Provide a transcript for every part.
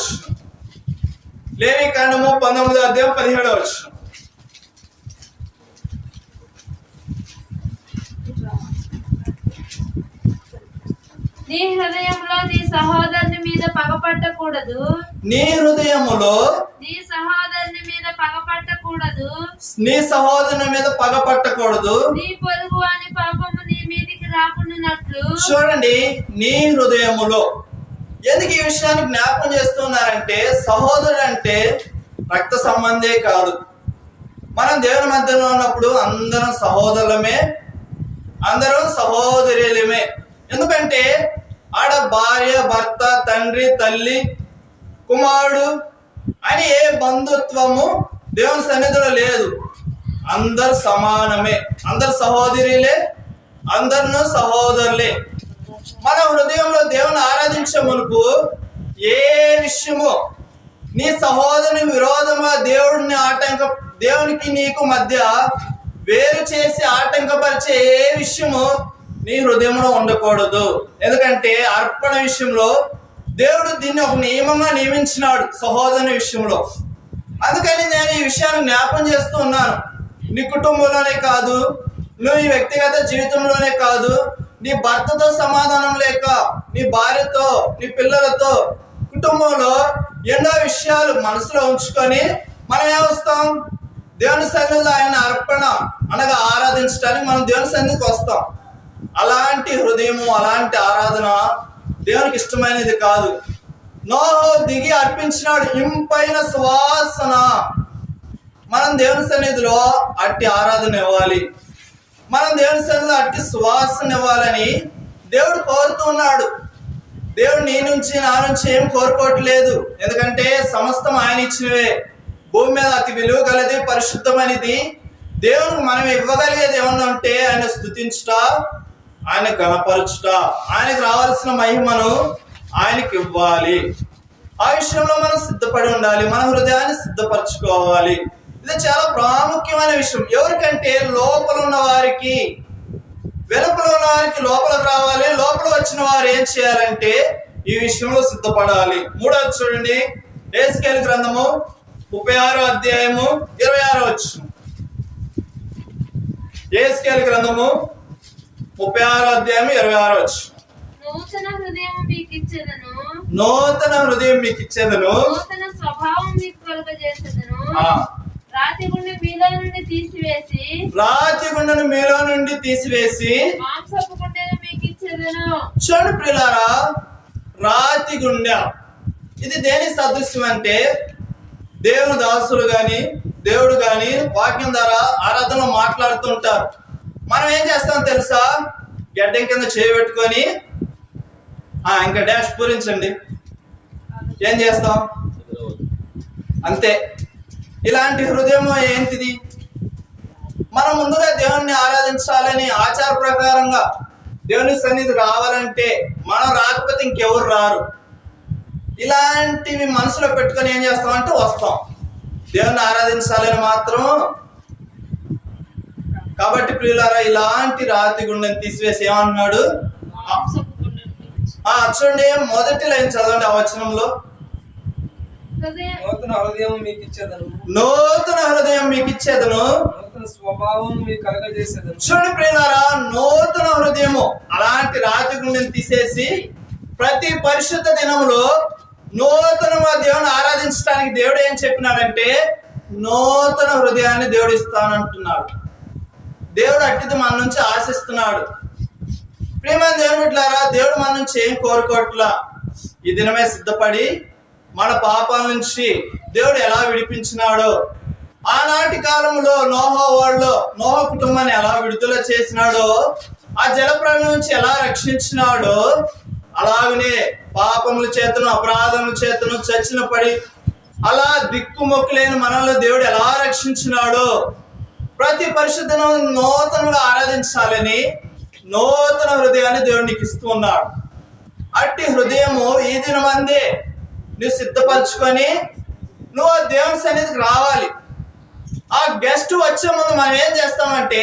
వచనం. లేవికాండము 19:17. నీ హృదయంలో నీ సహోదరుని మీద పగపట్టకూడదు. నీ హృదయములో నీ సహోదరుని మీద పగపట్టకూడదు. నీ సహోదరుని మీద పగపట్టకూడదు. నీ పొరుగు వాని పాపము నీ మీదికి రాకుండానట్లు. చూడండి, నీ హృదయములో. ఎందుకు ఈ విషయాన్ని జ్ఞాపకం చేస్తున్నారంటే, సహోదరుడు అంటే రక్త సంబంధే కాదు. మనం దేవుని మధ్యలో ఉన్నప్పుడు అందరం సహోదరులమే, అందరం సహోదరులమే. ఎందుకంటే ఆడ భార్య, భర్త, తండ్రి, తల్లి, కుమారుడు అని ఏ బంధుత్వము దేవుని సన్నిధిలో లేదు. అందరు సమానమే, అందరు సహోదరులే, అందరు సహోదరులే. మన హృదయంలో దేవుని ఆరాధించే మునుపు ఏ విషయము నీ సహోదరుని విరోధముగా దేవునికి నీకు మధ్య వేరు చేసి ఆటంకపరిచే ఏ విషయము నీ హృదయంలో ఉండకూడదు. ఎందుకంటే అర్పణ విషయంలో దేవుడు దీన్ని ఒక నియమంగా నియమించినాడు సహోదరుని విషయంలో. అందుకని నేను ఈ విషయాన్ని జ్ఞాపం చేస్తూ ఉన్నాను. నీ కుటుంబంలోనే కాదు, నువ్వు ఈ వ్యక్తిగత జీవితంలోనే కాదు, నీ భర్తతో సమాధానం లేక, నీ భార్యతో, నీ పిల్లలతో, కుటుంబంలో ఎన్నో విషయాలు మనసులో ఉంచుకొని మనం ఏమొస్తాం? దేవుని సన్నిధిలో ఆయన అర్పణ అనగా ఆరాధించడానికి మనం దేవుని సన్నిధికి వస్తాం. అలాంటి హృదయము, అలాంటి ఆరాధన దేవునికి ఇష్టమైనది కాదు. నోహు దిగి అర్పించినాడు ఇంపైన సువాసన. మనం దేవుని సన్నిధిలో అట్టి ఆరాధన ఇవ్వాలి, మనం దేవుని సన్నిధిలో అట్టి సువాసన ఇవ్వాలని దేవుడు కోరుతున్నాడు. దేవుడు నీ నుంచి నా నుంచి ఏం కోరుకోవట్లేదు. ఎందుకంటే సమస్తం ఆయన ఇచ్చినవే. భూమి మీద అతి విలువ గలది, పరిశుద్ధమైనది. దేవునికి మనం ఇవ్వగలిగేది ఏమన్నా ఉంటే ఆయన స్తుతించుట, ఆయన గణపరచుట, ఆయనకు రావాల్సిన మహిమను ఆయనకి ఇవ్వాలి. ఆ విషయంలో మనం సిద్ధపడి ఉండాలి, మన హృదయాన్ని సిద్ధపరచుకోవాలి. ఇది చాలా ప్రాముఖ్యమైన విషయం. ఎవరికంటే లోపల ఉన్న వారికి. వెలుపల ఉన్న వారికి లోపలికి రావాలి. లోపల వచ్చిన వారు ఏం చేయాలంటే ఈ విషయంలో సిద్ధపడాలి. 3వ చూడండి, యెహెజ్కేలు గ్రంథము 36:26. యెహెజ్కేలు గ్రంథము 36:26. నూతన హృదయం మీకు ఇచ్చేదను, నూతన హృదయం మీకు ఇచ్చేదను, నూతన స్వభావం మీకు కలుగజేసేదను. రాతి గుండె మీలో నుండి తీసివేసి మాంసపు గుండెను మీకు ఇచ్చేదను. చూడండి ప్రియులారా, రాతి గుండె ఇది దేని సదృశ్యం అంటే, దేవుని దాసులు గాని, దేవుడు గాని వాక్యం ద్వారా ఆరాధనలో మాట్లాడుతుంటారు. మనం ఏం చేస్తాం తెలుసా? గడ్డం కింద చేయబెట్టుకొని ఇంకా డాష్ పూరించండి, ఏం చేస్తాం? అంతే. ఇలాంటి హృదయం ఏంటిది? మనం ముందుగా దేవుణ్ణి ఆరాధించాలని ఆచార ప్రకారంగా దేవుని సన్నిధి రావాలంటే మనం రాకపోతే ఇంకెవరు రారు. ఇలాంటివి మనసులో పెట్టుకొని ఏం చేస్తామంటే వస్తాం, దేవుణ్ణి ఆరాధించాలని మాత్రం. కాబట్టి ప్రియులారా, ఇలాంటి రాతి గుండెని తీసివేసి ఏమంటున్నాడు? చూడండి, మొదటి లైన్ చదవండి ఆ వచనంలో. నూతన హృదయం మీకు ఇచ్చేదను, నూతన హృదయం మీకు ఇచ్చేదను, నూతన స్వభావం మీకు కలగజేసేదను. చూడండి ప్రియులారా, నూతన హృదయము అలాంటి రాతి గుండెని తీసేసి ప్రతి పరిశుద్ధ దినములో నూతనంగా దేవుని ఆరాధించడానికి దేవుడు ఏం చెప్పినాడంటే నూతన హృదయాన్ని దేవుడు ఇస్తానంటున్నాడు. దేవుడు అట్టిది మన నుంచి ఆశిస్తున్నాడు. ప్రియమైన దేవుని బిడ్డలారా, దేవుడు మన నుంచి ఏం కోరుకోవట్లా. ఈ దినమే సిద్ధపడి మన పాపాల నుంచి దేవుడు ఎలా విడిపించినాడో, ఆనాటి కాలంలో నోహ కుటుంబాన్ని ఎలా విడుదల చేసినాడో, ఆ జలప్రళయం నుంచి ఎలా రక్షించినాడో, అలాగనే పాపముల చేతను, అపరాధముల చేతను చచ్చిన పడి అలా దిక్కుమొక్కులేని మనల్ని దేవుడు ఎలా రక్షించినాడో, ప్రతి పరిశుద్ధను నూతనంగా ఆరాధించాలని నూతన హృదయాన్ని దేవుడు నీకు ఇస్తూ ఉన్నాడు. అట్టి హృదయము ఈ దినమందే నువ్వు సిద్ధపరచుకొని నువ్వు దేవుని సన్నిధికి రావాలి. ఆ గెస్ట్ వచ్చే ముందు మనం ఏం చేస్తామంటే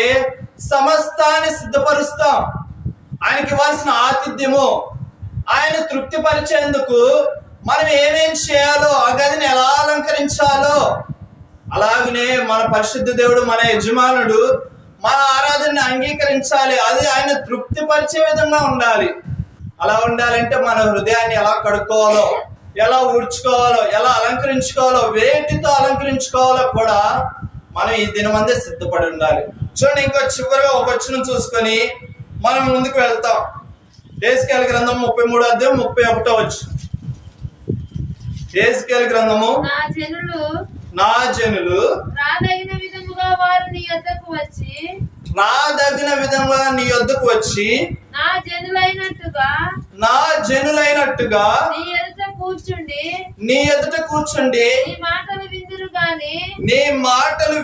సమస్తాన్ని సిద్ధపరుస్తాం. ఆయనకి ఇవ్వాల్సిన ఆతిథ్యము, ఆయన తృప్తిపరిచేందుకు మనం ఏమేం చేయాలో, ఆ గదిని ఎలా అలంకరించాలో, అలాగనే మన పరిశుద్ధ దేవుడు, మన యజమానుడు మన ఆరాధనని అంగీకరించాలి. అది ఆయన తృప్తిపరిచే విధంగా ఉండాలి. అలా ఉండాలంటే మన హృదయాన్ని ఎలా కడుక్కోవాలో, ఎలా ఊడ్చుకోవాలో, ఎలా అలంకరించుకోవాలో, వేటితో అలంకరించుకోవాలో కూడా మనం ఈ దినమందే సిద్ధపడి ఉండాలి. చూడండి, ఇంకా చివరిగా ఒక వచనం చూసుకొని మనం ముందుకు వెళ్తాం. యెహెజ్కేలు గ్రంథం 33వ అధ్యాయం 31వ వచనం. యెహెజ్కేలు గ్రంథము, నా జనులు రాదగిన విధముగా వారు నీ యొద్దకు వచ్చి, రాదగిన విధంగా నీ యొద్దకు వచ్చి, నా జనులైనట్టుగా నీ ఎదుట కూర్చుండి నీ మాటలు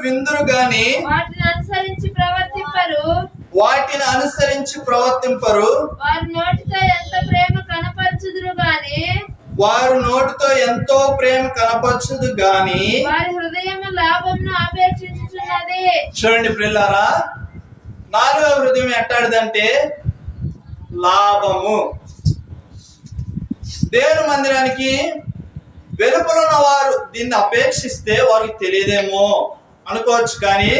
విందురు గాని వాటిని అనుసరించి ప్రవర్తింపరు. వారి నోటితో ఎంతో ప్రేమ కనపరచుదు గాని వారి హృదయము లాభమును అపేక్షించుచున్నది. చూడండి ప్రియులారా, 4వ హృదయం ఎట్టాడిదంటే లాభము. దేవుని మందిరానికి వెలుపల ఉన్న వారు దీన్ని అపేక్షిస్తే వారికి తెలియదేమో అనుకోవచ్చు, కానీ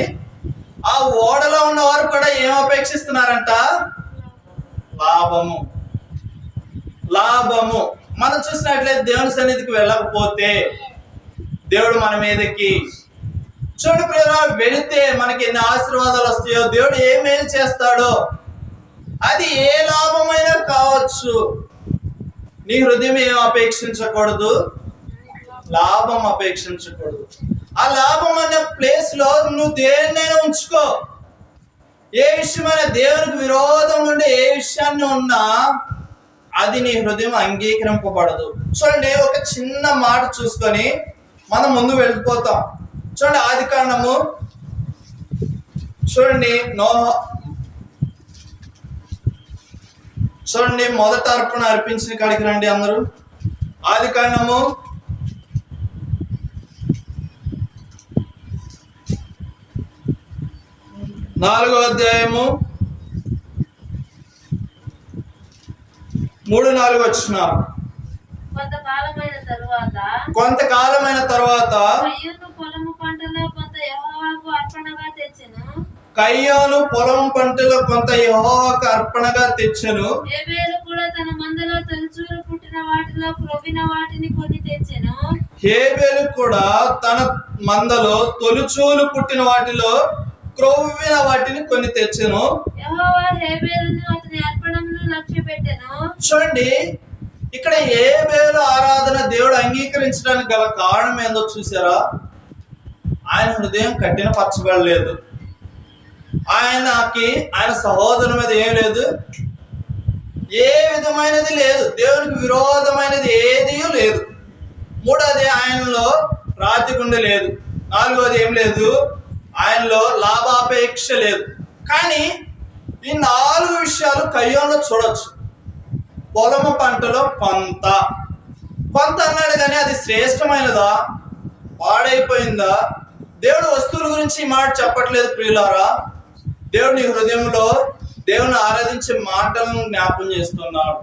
ఆ ఓడలో ఉన్నవారు కూడా ఏం అపేక్షిస్తున్నారంట? లాభము. మనం చూసినట్లయితే దేవుని సన్నిధికి వెళ్ళకపోతే దేవుడు మన మీదకి, చూడు ప్రియులారా, వెళితే మనకి ఎన్ని ఆశీర్వాదాలు వస్తాయో, దేవుడు ఏ మేలు చేస్తాడో, అది ఏ లాభమైనా కావచ్చు. నీ హృదయం ఏం అపేక్షించకూడదు? లాభం అపేక్షించకూడదు. ఆ లాభం అనే ప్లేస్ లో నువ్వు దేన్నైనా ఉంచుకో. ఏ విషయమైనా దేవునికి విరోధం ఉండే ఏ విషయాన్ని ఉన్నా అది నీ హృదయం అంగీకరింపబడదు. చూడండి, ఒక చిన్న మాట చూసుకొని మనం ముందు వెళ్ళిపోతాం. చూడండి, ఆదికాండము చూడండి, చూడండి, మొదట అర్పణ అర్పించిన కాడికి రండి అందరూ. ఆదికాండము 4వ అధ్యాయము 3-4 వచనాలు. కొంతకాలమైన తరువాత కయ్యోను పొలము పంటలో కొంత యెహోవాకు అర్పణగా తెచ్చెను. హేబేలు కూడా తన మందలో తొలిచూలు పుట్టిన వాటిలో క్రొవ్విన వాటిని కొన్ని తెచ్చెను. యెహోవా హేబేలును అతని అర్పణమును లక్ష్యపెట్టెను. చూడండి, ఇక్కడ హేబేలు ఆరాధన దేవుడు అంగీకరించడానికి గల కారణం ఏందో చూసారా? ఆయన హృదయం కఠినపరచబడలేదు. ఆయన సహోదరుని మీద ఏం లేదు, ఏ విధమైనది లేదు, దేవునికి విరోధమైనది ఏదీ లేదు. 3వది, ఆయనలో రాతి గుండె లేదు. 4వది ఏం లేదు, ఆయనలో లాభాపేక్ష లేదు. కానీ ఈ 4 విషయాలు కయ్యోనులో చూడొచ్చు. పొలము పంటలో కొంత అన్నాడు, కానీ అది శ్రేష్టమైనదా, పాడైపోయిందా? దేవుడు వస్తువుల గురించి ఈ మాట చెప్పట్లేదు ప్రియులారా. దేవుడు నీ హృదయంలో దేవుని ఆరాధించే మాటలను జ్ఞాపం చేస్తున్నాడు.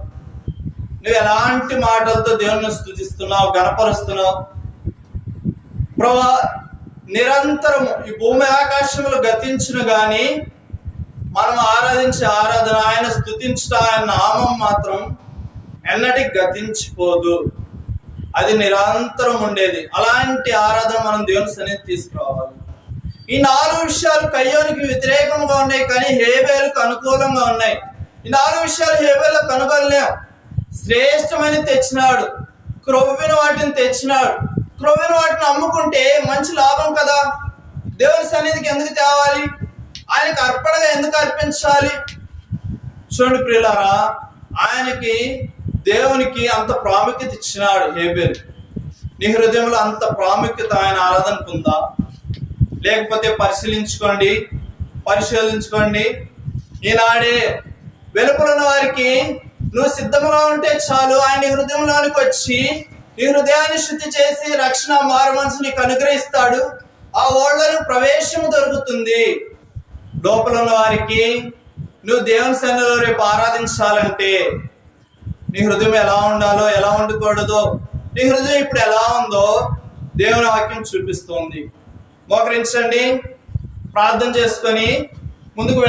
నువ్వు ఎలాంటి మాటలతో దేవుని స్తుతిస్తున్నావు, గణపరుస్తున్నావు? ప్రభా, నిరంతరము ఈ భూమి ఆకాశములు గతించును గాని మనం ఆరాధించే ఆరాధన, ఆయన స్తుతించుట, ఆయన నామం మాత్రం ఎన్నటికి గతించిపోదు. అది నిరంతరం ఉండేది. అలాంటి ఆరాధన మనం దేవుని సన్నిధికి తీసుకురావాలి. ఈ 4 విషయాలు కయ్యోనికి వ్యతిరేకంగా ఉన్నాయి, కానీ హేబేలుకు అనుకూలంగా ఉన్నాయి. ఈ 4 విషయాలు హేబేలు కనుగొనలేం. శ్రేష్టమైన తెచ్చినాడు, క్రొవ్విన వాటిని తెచ్చినాడు. క్రొవ్విన వాటిని అమ్ముకుంటే మంచి లాభం కదా. దేవుని సన్నిధికి ఎందుకు తేవాలి? ఆయనకు అర్పణగా ఎందుకు అర్పించాలి? చూడండి ప్రియులారా, దేవునికి అంత ప్రాముఖ్యత ఇచ్చినాడు హేబేలు. నీ హృదయంలో అంత ప్రాముఖ్యత ఆయన ఆరాధనకు ఉందా? లేకపోతే పరిశోధించుకోండి. ఈనాడే వెలుపలున్న వారికి నువ్వు సిద్ధంగా ఉంటే చాలు, ఆయన హృదయంలోనికి వచ్చి నీ హృదయాన్ని శుద్ధి చేసి రక్షణ మారు మనసు నీకు అనుగ్రహిస్తాడు. ఆ ఓళ్ళను ప్రవేశం దొరుకుతుంది. లోపల ఉన్న వారికి నువ్వు దేవుని సన్నిధిలో రేపు ఆరాధించాలంటే నీ హృదయం ఎలా ఉండాలో, ఎలా ఉండకూడదో నీ హృదయం ఇప్పుడు ఎలా ఉందో దేవుని వాక్యం చూపిస్తోంది. మోకరించండి, ప్రార్థన చేసుకొని ముందుకు